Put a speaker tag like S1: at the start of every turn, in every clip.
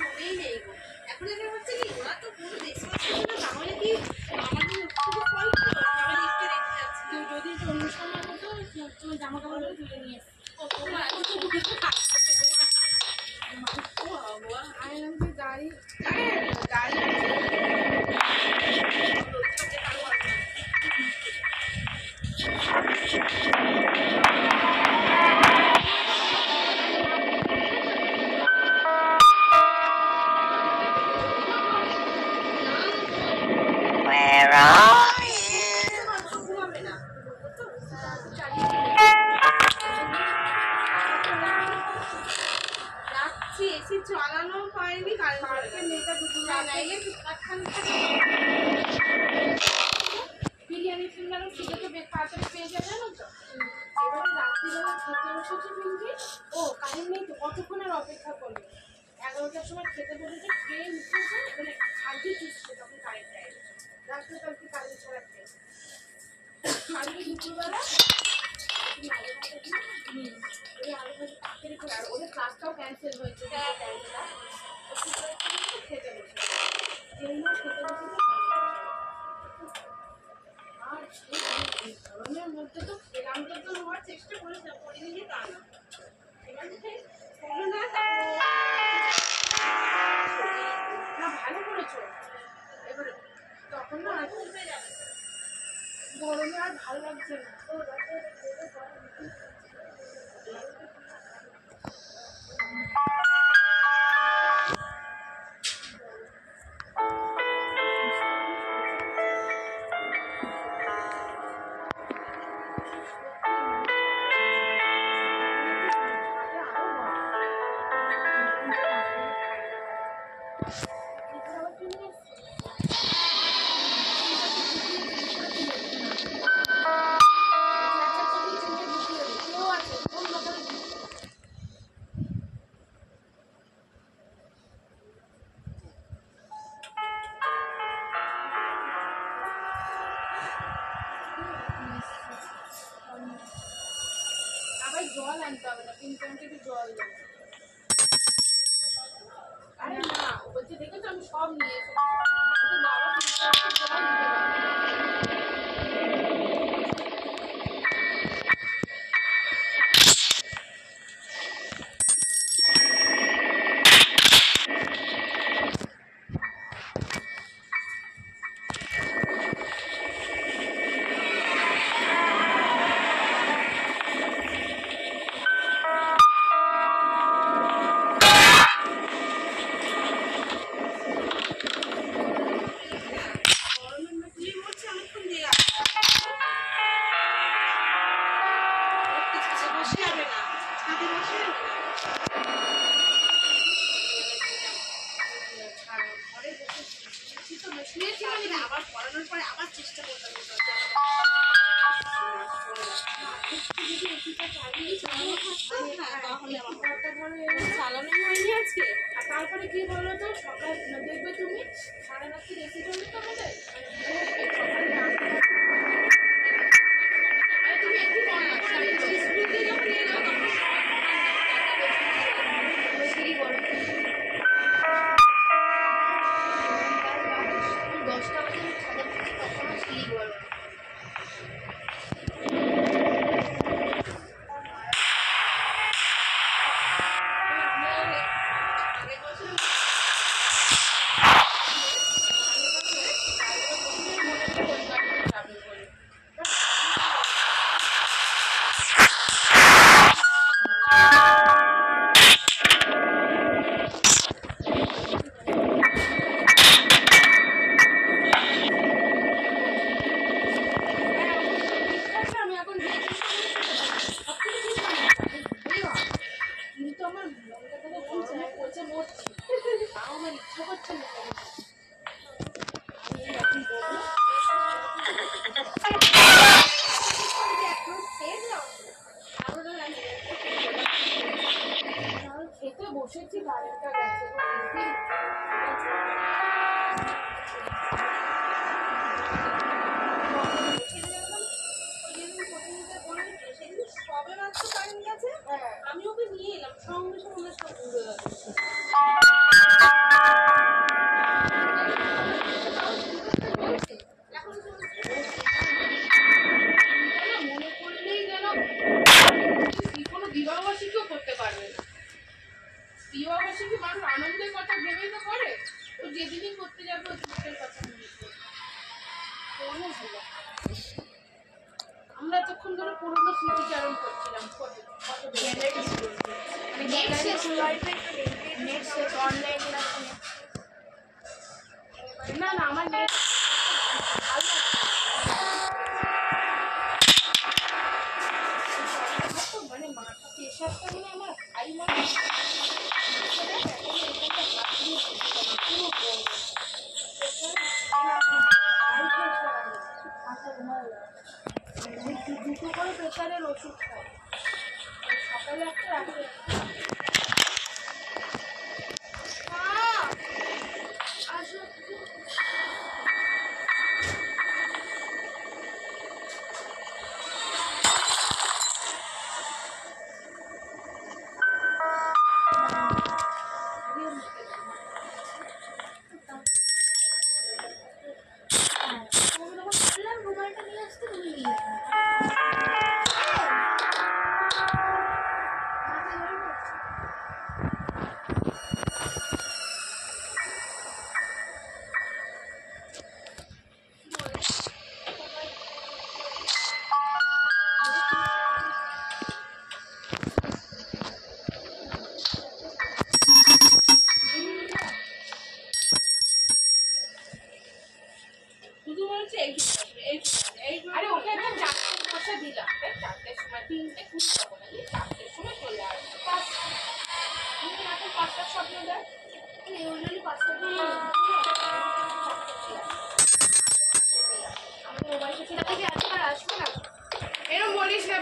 S1: মনেই নেই গো। এখন আমি হচ্ছে কি ওরা তো পুরো দেশ মাছ না, তাহলে কি আমাদের শুধু ফল আমি লিখতে রেখে যাচ্ছি।
S2: যদি অন্য সময় হতো তুমি জামা কাপড়গুলো তুলে নিয়ে এসছি। গাড়ি
S1: চালানো হয়নি
S2: বিরিয়ানি সিঙ্গারা সুযোগে তাড়াতাড়ি পেয়ে যাবে জানো তো। এবারে রাত্রিবেলা খেতে বসেছে ফিরছি, ও কারেন্ট নেই তো কতক্ষণ আর অপেক্ষা করবে। 11টার সময় খেতে বসেছে, খেয়ে উঠেছে, মানে আগে চুষছে তখন কারেন্ট দেয়। রাত্রে কালকে কারেন্ট ছাড়া খেয়ে কালকে দুপুরবেলা আর ওদের ক্লাসটাও ক্যান্সেল হয়েছে খেতে বসে যেই না খেতে বসেছে আর এই গরমের মধ্যে তো খেলাম তো হওয়ার চেষ্টা করেছে করিনি যে তা না না ভালো করেছো। এবারে তখন না গরমে আর ভালো লাগছে না। আবার জল আনতে হবে না, 3 ট্যাঙ্কি জল দেবে। আরে না বলছে দেখেছো আমি সব নিয়ে এসেছি, বাবা 3 ট্যাঙ্কি জল দিতে
S1: আবার পড়ানোর পরে আবার চেষ্টা করতাম চালানো হয়নি আজকে।
S2: আর তারপরে কি বলো তো সকাল দেখবে তুমি সারা রাত্রি এসি চলবে তো আমাদের
S1: তুমি একটু বন্ধ করে দিচ্ছ স্কুল দিয়ে যখন এলো তখন সেই গরম 10টা বাজে ছাদে তখন সেই গরম
S2: খেতে বসেছি কারেন্টটা গেছে
S1: সবে মাত্র কারেন্ট গেছে আমি ওকে নিয়ে এলাম সঙ্গে সঙ্গে সব উড়ে গেছে
S2: মানুষ আনন্দের কথা ভেবেই তো করে। ও যেদিনই করতে যাবে ও দুঃখের কথা মনে করবে। মনে হলো আমরা এতক্ষণ ধরে পুরোনো স্মৃতিচারণ করছিলাম। কত কত
S1: গ্যালারি ছিল মানে গ্যালারি নেট শেষ অনলাইন ক্লাস
S2: না না আমার নেট ভালো মানে মাথা প্রেশারটা মানে আমার হাই মানে দুটো করে প্রেশারের ওষুধ খাই সকালে একটা রাতে
S1: রুমালটা নিয়ে আসতে তুমি নিয়ে
S2: শুধু বলছে আরে ওকে একটা 4টে বসা দিলাম 4টের সময় 3টে খুব যাবো না 4টের সময় চলে আসবে তুমি এখন 5টার স্বপ্ন দেয়
S1: ইউজুয়ালি 5টা
S2: আমাদের মোবাইল
S1: সেটা থেকে আজকাল আসবে না
S2: এরকম বলিস না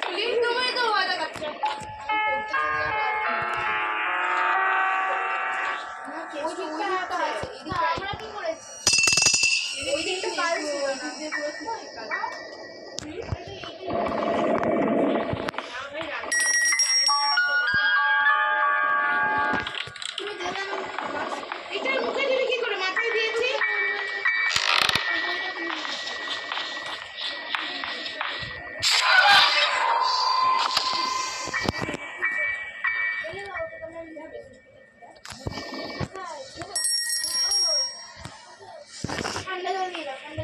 S2: তুলি
S1: তোমায় তো ওয়াদা করছে আমি পড়তে চলে যাবো আমরা কি করেছি ওই দিকটা কাল ছিল না তুমি দেবে না
S2: এটা মুখে দিবি কি করে মাথায় দিয়েছি
S1: ঠান্ডা জল নিয়ে যাও ঠান্ডা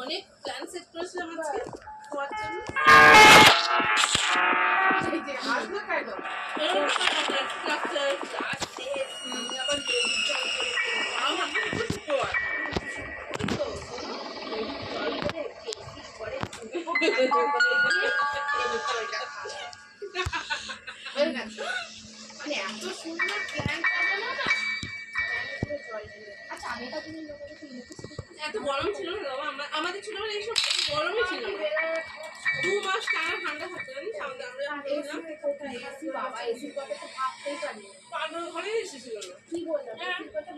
S2: অনেক প্ল্যান সেট করেছিলাম আজকে তোমার জন্য
S1: মানে এত সুন্দর প্ল্যান সাজানো না আচ্ছা আগেটা তুমি লোকের
S2: এত গরম ছিল না বাবা আমাদের ছোটবেলায় এইসব গরমই ছিল না
S1: 2 মাস টানা ঠান্ডা থাকতে জানিস আমাদের আমরা
S2: এসি কোথায় এসি বাবা এসির কথা তো ভাবতেই পারি না।
S1: পাগল ঘরে এসেছিল না
S2: কি বললাম এসির কথা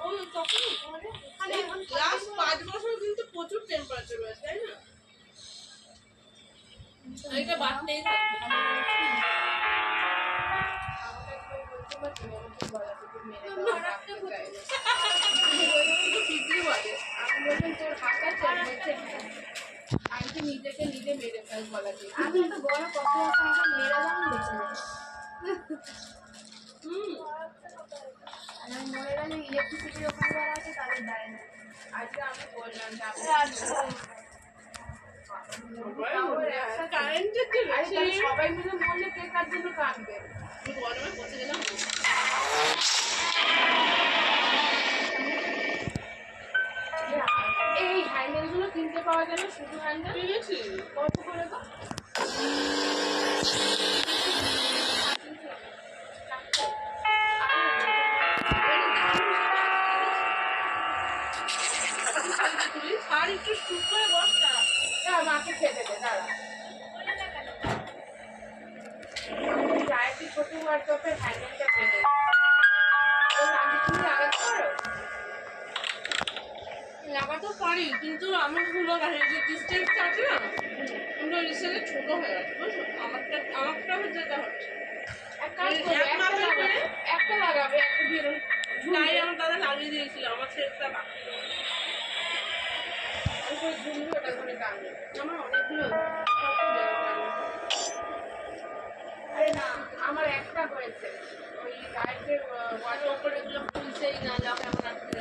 S1: ওই তখন লাস্ট 5 বছর কিন্তু প্রচুর টেম্পারেচার রয়েছে তাই না এটা বাড়তেই থাকবে
S2: আন্টি নিজেকে নিজে মেরে ফেল বলা যায় আমি একটা বড় কফি আছে মেরা দাম দেখে আমি মনে গেলে ইলেকট্রিসিটির ওখানে যারা আছে তাদের দেয় না আজকে আমি বললাম যে
S1: কারেন্টের যে বেশি
S2: সবাই মিলে মরলে কে কার জন্য কাঁদবে
S1: গরমে পচে গেলাম
S2: এই হ্যান্ডেল গুলো কিনতে পাওয়া যায় না শুধু হ্যান্ডেল
S1: কিনেছি
S2: কত করে তো
S1: আর একটু শুক করে বসটা
S2: মাকে খেতে দে দাঁড়া একটি ছোট ওয়ার্কশপের হ্যান্ডেলটা পেয়ে আমি তুমি লাগাতে পারো
S1: লাগাতে পারি কিন্তু আমার ভুল লাগে যে ডিস্টেন্স আছে না কিন্তু ওই ডিস্টেন্সে ছোট হয়ে গেছে বুঝছো আমারটা যেটা হচ্ছে
S2: এক কাজ করবে একটা লাগাবে একটা বেরো
S1: তাই আমার দাদা লাগিয়ে দিয়েছিল আমার সেটটা
S2: ঝুলবে ওটা করে টানবে
S1: আমার অনেকগুলো
S2: আরে না আমার একটা হয়েছে ওই গায়ের
S1: ওয়াটার করে এগুলো খুলছেই না যাও কেমন আছে